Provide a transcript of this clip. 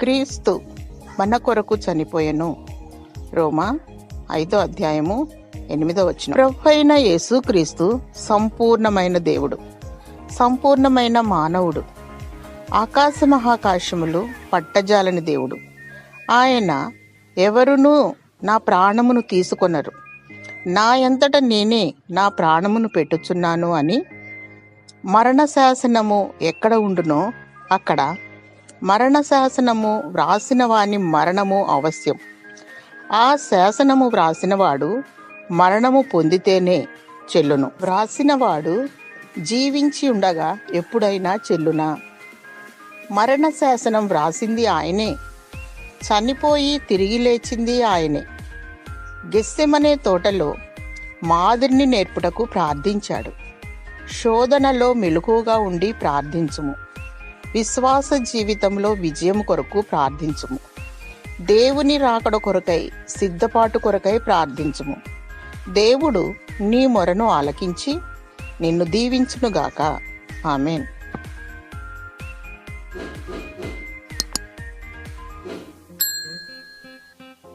క్రీస్తు మన కొరకు చనిపోయెను. రోమా 5వ అధ్యాయము 8వ వచనం. ప్రభు అయిన యేసు క్రీస్తు సంపూర్ణమైన దేవుడు, సంపూర్ణమైన మానవుడు, ఆకాశ మహాకాశములు పట్టజాలని దేవుడు. ఆయన ఎవరునూ నా ప్రాణమును తీసుకొనరు, నా ఎంతట నేనే నా ప్రాణమును పెట్టుచున్నాను అని మరణ శాసనము ఎక్కడ ఉండునో అక్కడ మరణ శాసనము వ్రాసిన వాని మరణము అవశ్యం. ఆ శాసనము వ్రాసినవాడు మరణము పొందితేనే చెల్లును. వ్రాసినవాడు జీవించి ఉండగా ఎప్పుడైనా చెల్లునా? మరణ శాసనం వ్రాసింది ఆయనే, చనిపోయి తిరిగి లేచింది ఆయనే. గెత్సెమనే తోటలో మాదిరిని నేర్పుటకు ప్రార్థించాడు. శోధనలో మెలకువగా ఉండి ప్రార్థించుము. విశ్వాస జీవితంలో విజయం కొరకు ప్రార్థించుము. దేవుని రాకడ కొరకై సిద్ధపాటు కొరకై ప్రార్థించుము. దేవుడు నీ మొరను ఆలకించి నిన్ను దీవించునుగాక. ఆమేన్.